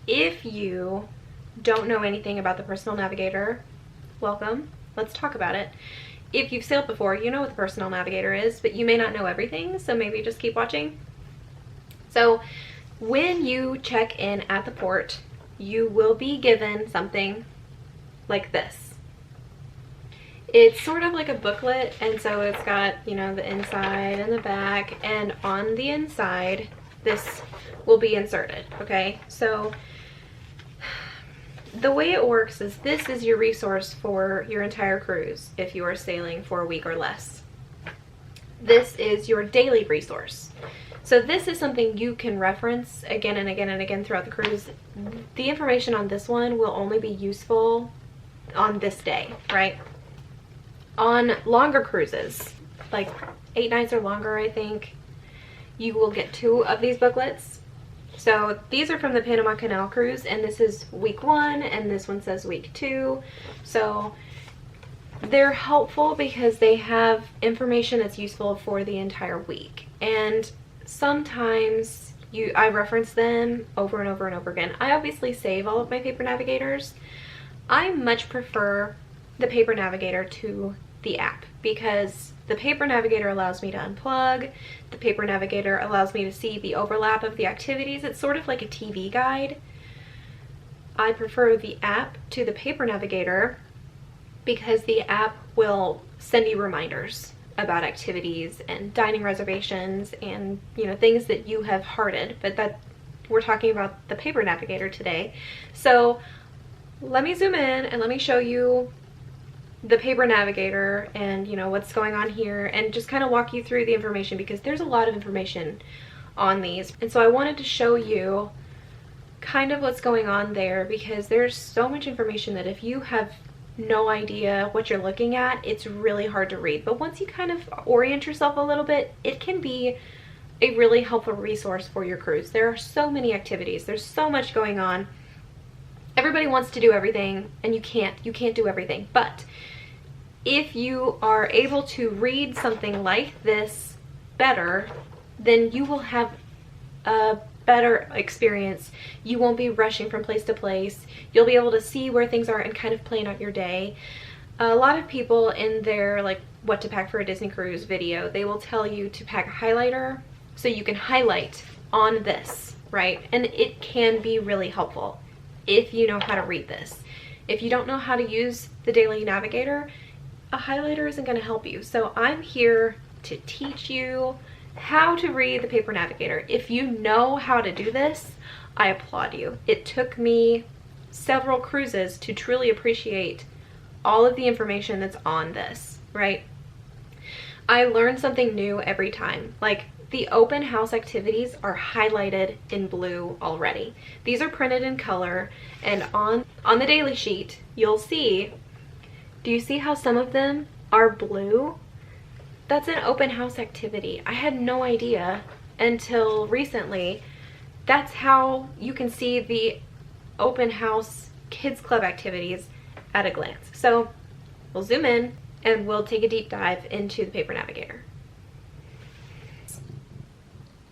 If you don't know anything about the Personal Navigator, welcome. Let's talk about it. If you've sailed before, you know what the Personal Navigator is, but you may not know everything, so maybe just keep watching. So when you check in at the port, you will be given something like this. It's sort of like a booklet, and so it's got, you know, the inside and the back, and on the inside this will be inserted. Okay, so the way it works is this is your resource for your entire cruise if you are sailing for a week or less. This is your daily resource. So this is something you can reference again and again and again throughout the cruise. The information on this one will only be useful on this day, right? On longer cruises, like 8 nights or longer, I think, you will get 2 of these booklets. So these are from the Panama Canal cruise, and this is week 1, and this one says week 2. So they're helpful because they have information that's useful for the entire week. And sometimes I reference them over and over and over again. I obviously save all of my paper navigators. I much prefer the paper navigator to the app because the paper navigator allows me to unplug. The paper navigator allows me to see the overlap of the activities. It's sort of like a TV guide. I prefer the app to the paper navigator because the app will send you reminders about activities and dining reservations and, you know, things that you have hearted, but that we're talking about the paper navigator today. So let me zoom in and let me show you the paper navigator and, you know, what's going on here, and just kind of walk you through the information because there's a lot of information on these. And so I wanted to show you kind of what's going on there because there's so much information that if you have no idea what you're looking at, it's really hard to read. But once you kind of orient yourself a little bit, it can be a really helpful resource for your cruise. There are so many activities, there's so much going on. Everybody wants to do everything, and you can't do everything. But if you are able to read something like this better, then you will have a better experience. You won't be rushing from place to place. You'll be able to see where things are and kind of plan out your day. A lot of people in their like what to pack for a Disney cruise video, they will tell you to pack a highlighter so you can highlight on this, right? And it can be really helpful if you know how to read this. If you don't know how to use the Daily Navigator, a highlighter isn't going to help you. So I'm here to teach you how to read the paper navigator. If you know how to do this, I applaud you. It took me several cruises to truly appreciate all of the information that's on this, right? I learn something new every time. Like the open house activities are highlighted in blue already. These are printed in color, and on the daily sheet, you'll see, do you see how some of them are blue? That's an open house activity. I had no idea until recently. That's how you can see the open house kids club activities at a glance. So we'll zoom in and we'll take a deep dive into the paper navigator.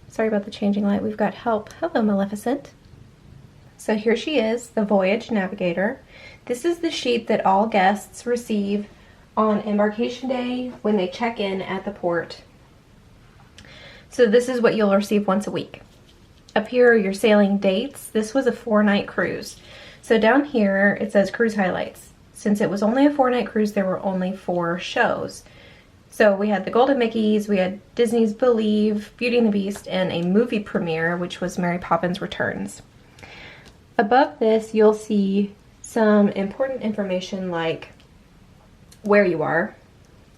Sorry about the changing light. We've got help. Hello, Maleficent. So here she is, the Voyage Navigator. This is the sheet that all guests receive on embarkation day when they check in at the port. So this is what you'll receive once a week. Up here are your sailing dates. This was a 4-night cruise. So down here it says cruise highlights. Since it was only a 4-night cruise, there were only 4 shows. So we had the Golden Mickeys, we had Disney's Believe, Beauty and the Beast, and a movie premiere, which was Mary Poppins Returns. Above this, you'll see some important information like where you are.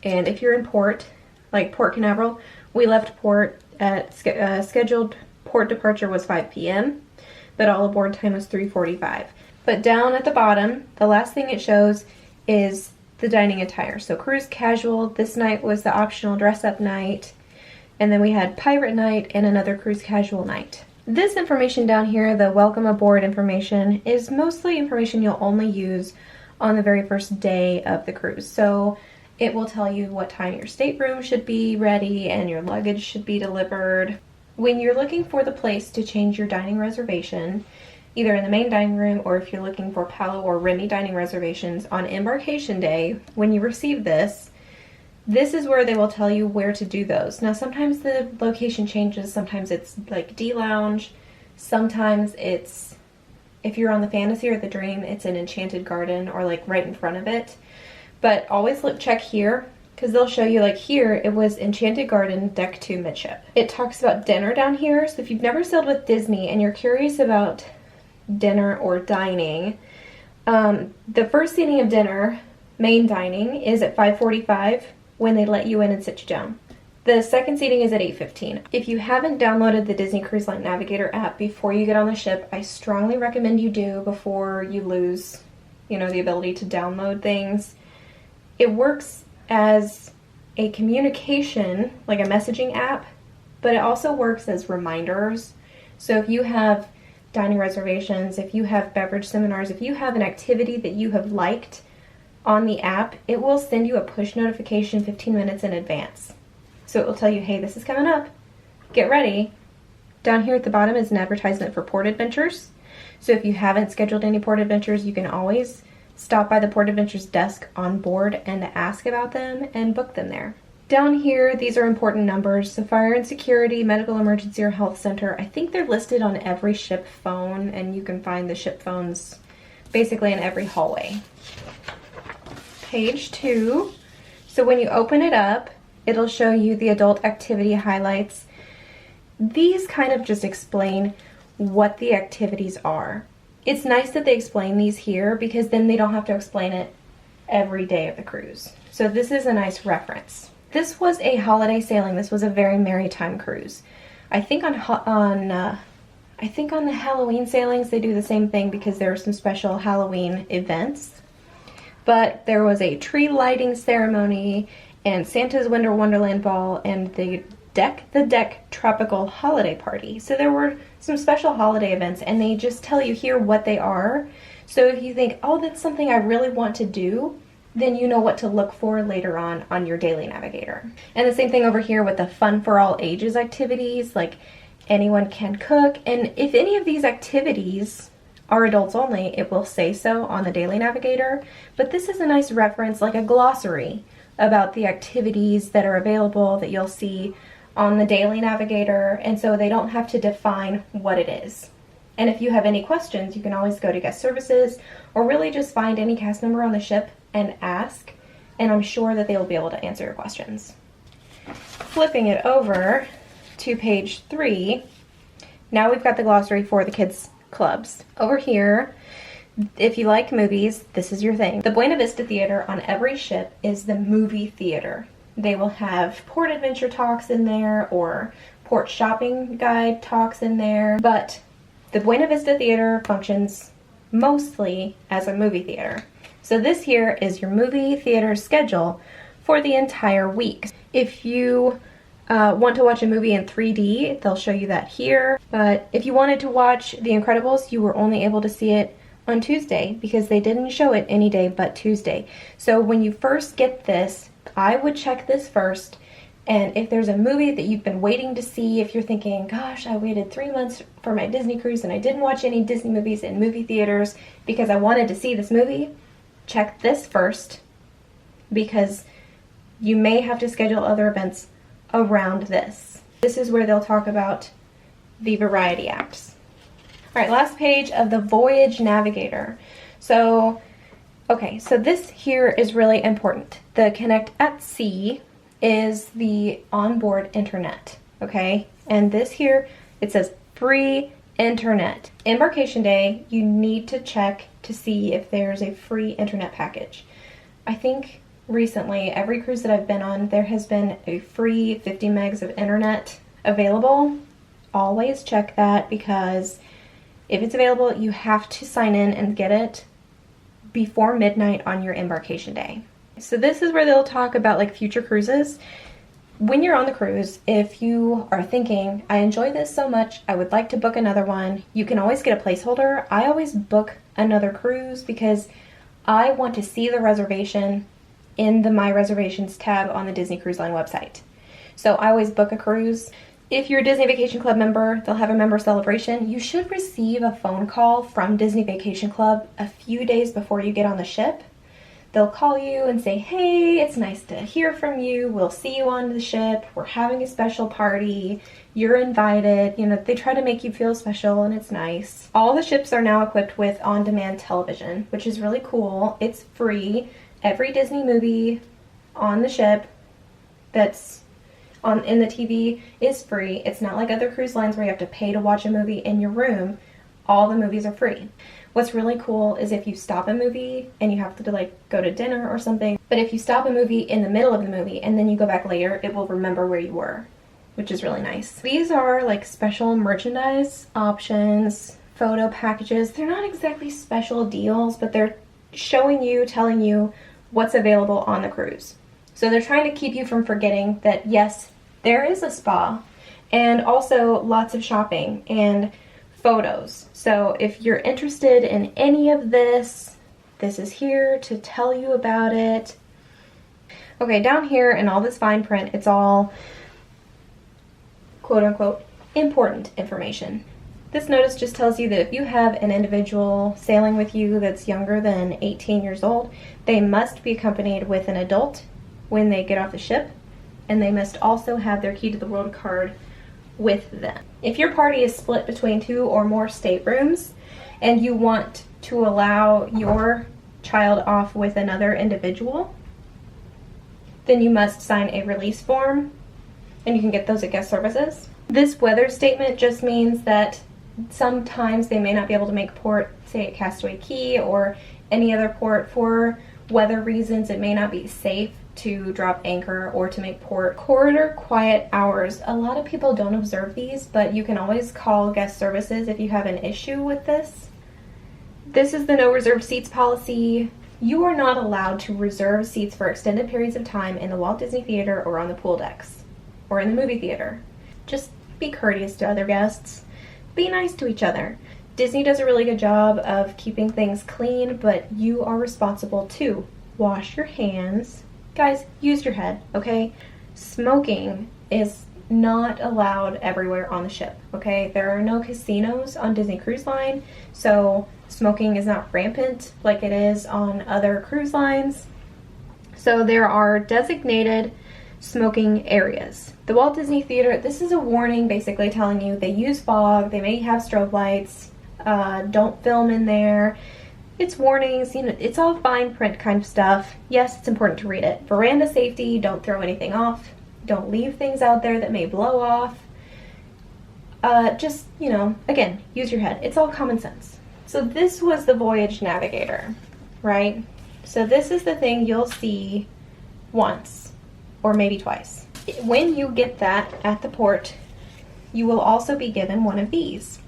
And if you're in port, like Port Canaveral, we left port at scheduled port departure was 5 p.m., but all aboard time was 3:45. But down at the bottom, the last thing it shows is the dining attire. So cruise casual, this night was the optional dress-up night, and then we had pirate night and another cruise casual night. This information down here, the welcome aboard information, is mostly information you'll only use on the very first day of the cruise. So it will tell you what time your stateroom should be ready and your luggage should be delivered. When you're looking for the place to change your dining reservation, either in the main dining room, or if you're looking for Palo or Remy dining reservations on embarkation day, when you receive this, this is where they will tell you where to do those. Now sometimes the location changes, sometimes it's like D Lounge, sometimes it's, if you're on the Fantasy or the Dream, it's an Enchanted Garden or like right in front of it. But always check here, because they'll show you, like here, it was Enchanted Garden, Deck 2 midship. It talks about dinner down here, so if you've never sailed with Disney and you're curious about dinner or dining, the first seating of dinner, main dining, is at 5:45 when they let you in and sit you down. The second seating is at 8:15. If you haven't downloaded the Disney Cruise Line Navigator app before you get on the ship, I strongly recommend you do before you lose, you know, the ability to download things. It works as a communication, like a messaging app, but it also works as reminders. So if you have dining reservations, if you have beverage seminars, if you have an activity that you have liked on the app, it will send you a push notification 15 minutes in advance. So it will tell you, hey, this is coming up, get ready. Down here at the bottom is an advertisement for Port Adventures. So if you haven't scheduled any Port Adventures, you can always stop by the Port Adventures desk on board and ask about them and book them there. Down here, these are important numbers. So fire and security, medical emergency, or health center. I think they're listed on every ship phone, and you can find the ship phones basically in every hallway. Page 2. So when you open it up, it'll show you the adult activity highlights. These kind of just explain what the activities are. It's nice that they explain these here, because then they don't have to explain it every day of the cruise. So this is a nice reference. This was a holiday sailing. This was a very maritime cruise. I think on the Halloween sailings they do the same thing, because there are some special Halloween events. But there was a tree lighting ceremony and Santa's Winter Wonderland Ball and the Deck Tropical Holiday Party. So there were some special holiday events, and they just tell you here what they are. So if you think, oh, that's something I really want to do, then you know what to look for later on your daily navigator. And the same thing over here with the fun for all ages activities, like anyone can cook. And if any of these activities are adults only, it will say so on the daily navigator. But this is a nice reference, like a glossary about the activities that are available that you'll see on the daily navigator, and so they don't have to define what it is. And if you have any questions, you can always go to guest services, or really just find any cast member on the ship and ask, and I'm sure that they will be able to answer your questions. Flipping it over to page 3, now we've got the glossary for the kids' clubs. Over here, if you like movies, this is your thing. The Buena Vista Theater on every ship is the movie theater. They will have port adventure talks in there, or port shopping guide talks in there, but the Buena Vista Theater functions mostly as a movie theater. So this here is your movie theater schedule for the entire week. If you want to watch a movie in 3D, they'll show you that here. But if you wanted to watch The Incredibles, you were only able to see it on Tuesday, because they didn't show it any day but Tuesday. So when you first get this, I would check this first, and if there's a movie that you've been waiting to see, if you're thinking, gosh, I waited 3 months for my Disney cruise and I didn't watch any Disney movies in movie theaters because I wanted to see this movie, check this first, because you may have to schedule other events around this. This is where they'll talk about the variety acts. All right, last page of the Voyage Navigator. So, okay, so this here is really important. The Connect at Sea is the onboard internet, okay? And this here, it says free internet. Embarkation day, you need to check to see if there's a free internet package. I think recently, every cruise that I've been on, there has been a free 50 megs of internet available. Always check that, because if it's available, you have to sign in and get it before midnight on your embarkation day. So this is where they'll talk about like future cruises. When you're on the cruise, if you are thinking, I enjoy this so much, I would like to book another one, you can always get a placeholder. I always book another cruise because I want to see the reservation in the My Reservations tab on the Disney Cruise Line website. So I always book a cruise If you're a Disney Vacation Club member, they'll have a member celebration. You should receive a phone call from Disney Vacation Club a few days before you get on the ship. They'll call you and say, hey, it's nice to hear from you. We'll see you on the ship. We're having a special party. You're invited. You know, they try to make you feel special, and it's nice. All the ships are now equipped with on-demand television, which is really cool. It's free. Every Disney movie on the ship that's in the TV is free. It's not like other cruise lines where you have to pay to watch a movie in your room. All the movies are free. What's really cool is if you stop a movie and you have to like go to dinner or something, but if you stop a movie in the middle of the movie and then you go back later, it will remember where you were, which is really nice. These are like special merchandise options, photo packages. They're not exactly special deals, but they're showing you, telling you what's available on the cruise. So they're trying to keep you from forgetting that yes, there is a spa, and also lots of shopping and photos. So if you're interested in any of this, this is here to tell you about it. Okay, down here in all this fine print, it's all quote unquote important information. This notice just tells you that if you have an individual sailing with you that's younger than 18 years old, they must be accompanied with an adult when they get off the ship, and they must also have their key to the world card with them. If your party is split between 2 or more staterooms and you want to allow your child off with another individual, then you must sign a release form, and you can get those at guest services. This weather statement just means that sometimes they may not be able to make port, say at Castaway Cay or any other port for weather reasons. It may not be safe to drop anchor or to make port. Corridor quiet hours. A lot of people don't observe these, but you can always call guest services if you have an issue with this. This is the no reserved seats policy. You are not allowed to reserve seats for extended periods of time in the Walt Disney Theater or on the pool decks or in the movie theater. Just be courteous to other guests. Be nice to each other. Disney does a really good job of keeping things clean, but you are responsible too. Wash your hands. Guys, use your head, okay? Smoking is not allowed everywhere on the ship, okay? There are no casinos on Disney Cruise Line, so smoking is not rampant like it is on other cruise lines. So there are designated smoking areas. The Walt Disney Theater, this is a warning basically telling you they use fog, they may have strobe lights, don't film in there. It's warnings, you know, it's all fine print kind of stuff. Yes, it's important to read it. Veranda safety, don't throw anything off. Don't leave things out there that may blow off. Just, you know, again, use your head. It's all common sense. So this was the Voyage Navigator, right? So this is the thing you'll see once or maybe twice. When you get that at the port, you will also be given one of these.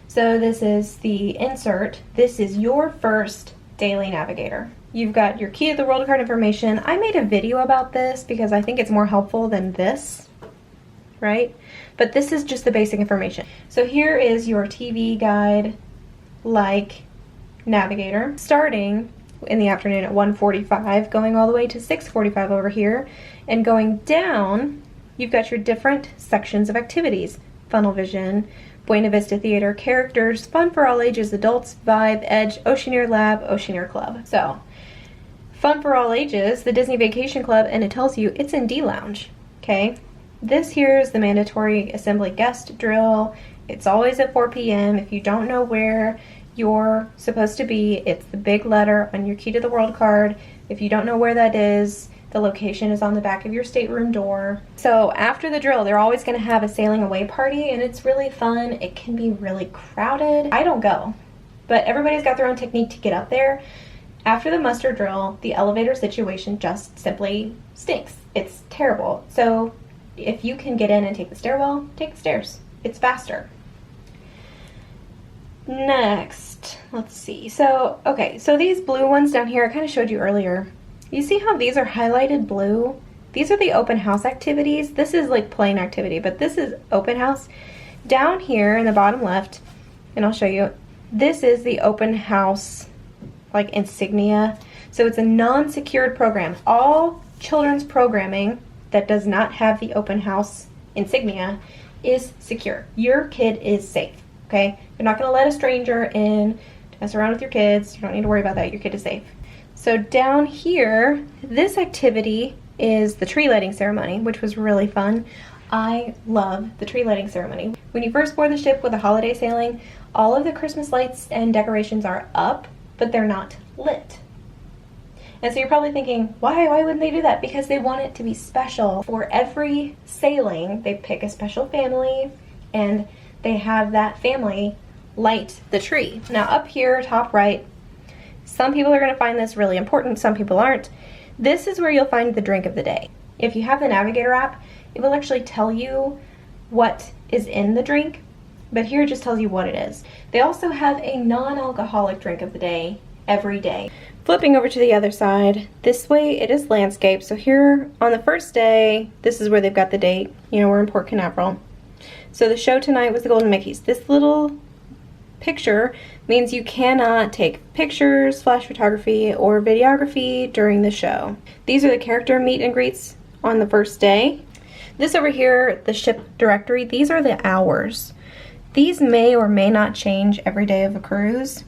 So this is the insert. This is your first daily navigator. You've got your key to the world card information. I made a video about this because I think it's more helpful than this, right? But this is just the basic information. So here is your TV guide, like navigator, starting in the afternoon at 1:45, going all the way to 6:45 over here, and going down, you've got your different sections of activities. Funnel Vision, Buena Vista Theater, Characters, Fun for All Ages, Adults, Vibe, Edge, Oceaneer Lab, Oceaneer Club. So, Fun for All Ages, the Disney Vacation Club, and it tells you it's in D Lounge, okay? This here is the mandatory assembly guest drill. It's always at 4 p.m. If you don't know where you're supposed to be, it's the big letter on your Key to the World card. If you don't know where that is, the location is on the back of your stateroom door. So after the drill, they're always going to have a sailing away party, and it's really fun. It can be really crowded. I don't go, but everybody's got their own technique to get up there. After the muster drill, the elevator situation just simply stinks. It's terrible. So if you can get in and take the stairwell, take the stairs. It's faster. Next, let's see. So, okay, so these blue ones down here, I kind of showed you earlier. You see how these are highlighted blue? These are the open house activities. This is like plain activity, but this is open house. Down here in the bottom left, and I'll show you, this is the open house like insignia. So it's a non-secured program. All children's programming that does not have the open house insignia is secure. Your kid is safe, okay? You're not gonna let a stranger in to mess around with your kids. You don't need to worry about that. Your kid is safe. So down here, this activity is the tree lighting ceremony, which was really fun. I love the tree lighting ceremony. When you first board the ship with a holiday sailing, all of the Christmas lights and decorations are up, but they're not lit. And so you're probably thinking, why wouldn't they do that? Because they want it to be special. For every sailing, they pick a special family and they have that family light the tree. Now up here, top right, some people are gonna find this really important, some people aren't. This is where you'll find the drink of the day. If you have the Navigator app, it will actually tell you what is in the drink, but here it just tells you what it is. They also have a non-alcoholic drink of the day every day. Flipping over to the other side, this way it is landscape. So here on the first day, this is where they've got the date. You know, we're in Port Canaveral. So the show tonight was the Golden Mickeys. This little picture means you cannot take pictures, flash photography, or videography during the show. These are the character meet and greets on the first day. This over here, the ship directory, these are the hours. These may or may not change every day of a cruise.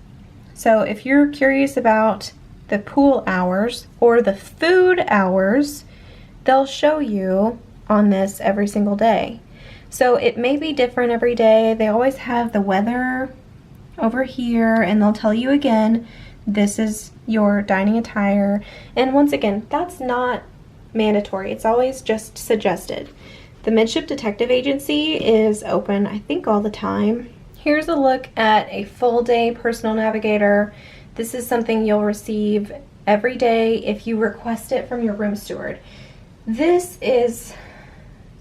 So if you're curious about the pool hours or the food hours, they'll show you on this every single day. So it may be different every day. They always have the weather over here, and they'll tell you again, this is your dining attire. And once again, that's not mandatory. It's always just suggested. The Midship Detective Agency is open, I think, all the time. Here's a look at a full day personal navigator. This is something you'll receive every day if you request it from your room steward. This is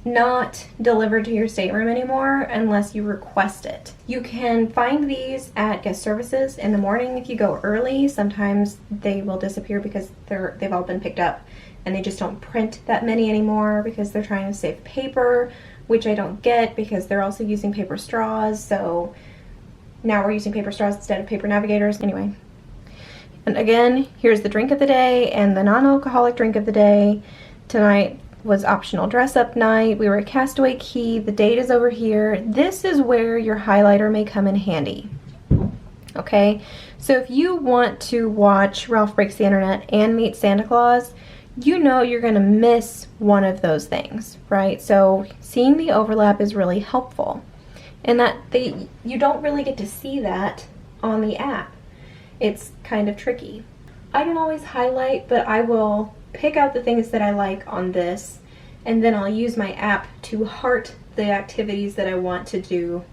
not delivered to your stateroom anymore unless you request it. You can find these at guest services in the morning if you go early. Sometimes they will disappear because they've all been picked up, and they just don't print that many anymore because they're trying to save paper, which I don't get because they're also using paper straws. So now we're using paper straws instead of paper navigators. Anyway, and again, here's the drink of the day and the non-alcoholic drink of the day. Tonight was optional dress-up night. We were at Castaway Key. The date is over here. This is where your highlighter may come in handy. Okay, so if you want to watch Ralph Breaks the Internet and meet Santa Claus, you know you're going to miss one of those things, right? So seeing the overlap is really helpful, and that you don't really get to see that on the app. It's kind of tricky. I don't always highlight, but I will pick out the things that I like on this, and then I'll use my app to heart the activities that I want to do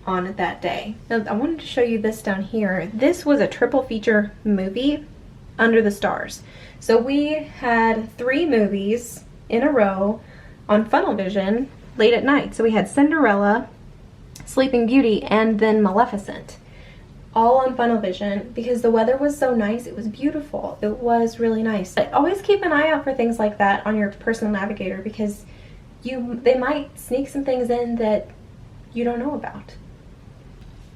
on that day. Now, I wanted to show you this down here. This was a triple feature movie, Under the Stars. So we had 3 movies in a row on Funnel Vision late at night. So we had Cinderella, Sleeping Beauty, and then Maleficent, all on Funnel Vision because the weather was so nice. It was beautiful. It was really nice. But always keep an eye out for things like that on your personal navigator because they might sneak some things in that you don't know about.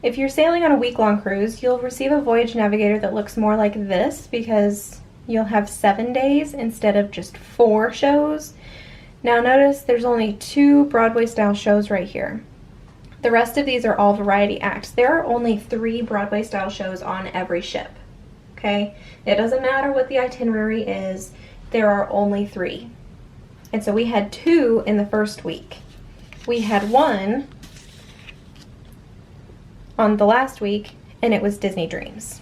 If you're sailing on a week-long cruise, you'll receive a voyage navigator that looks more like this because you'll have 7 days instead of just 4 shows. Now notice there's only 2 Broadway-style shows right here. The rest of these are all variety acts. There are only 3 Broadway-style shows on every ship, okay? It doesn't matter what the itinerary is, there are only 3. And so we had 2 in the first week. We had 1 on the last week, and it was Disney Dreams.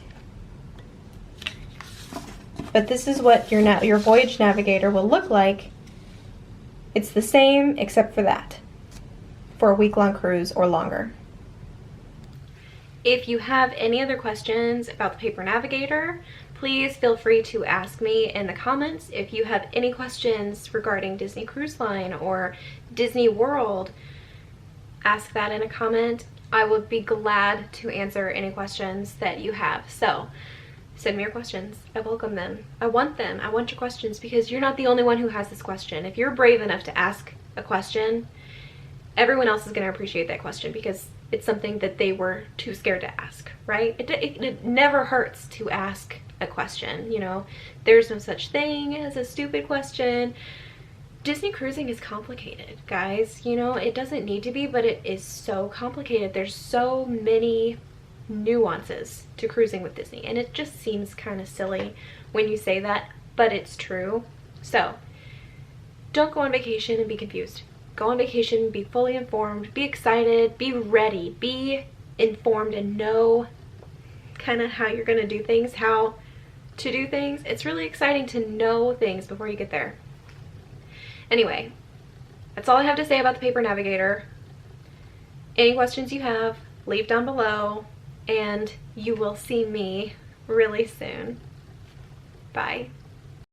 But this is what your voyage navigator will look like. It's the same except for that, for a week-long cruise or longer. If you have any other questions about the paper navigator, please feel free to ask me in the comments. If you have any questions regarding Disney Cruise Line or Disney World, ask that in a comment. I would be glad to answer any questions that you have. So send me your questions. I welcome them. I want them. I want your questions because you're not the only one who has this question. If you're brave enough to ask a question, everyone else is going to appreciate that question because it's something that they were too scared to ask, right? It never hurts to ask a question, you know. There's no such thing as a stupid question. Disney cruising is complicated, guys. You know, it doesn't need to be, but it is so complicated. There's so many nuances to cruising with Disney, and it just seems kind of silly when you say that, but it's true. So don't go on vacation and be confused. Go on vacation, be fully informed, be excited, be ready, be informed, and know kind of how you're going to do things, how to do things. It's really exciting to know things before you get there. Anyway, that's all I have to say about the paper navigator. Any questions you have, leave down below, and you will see me really soon. Bye.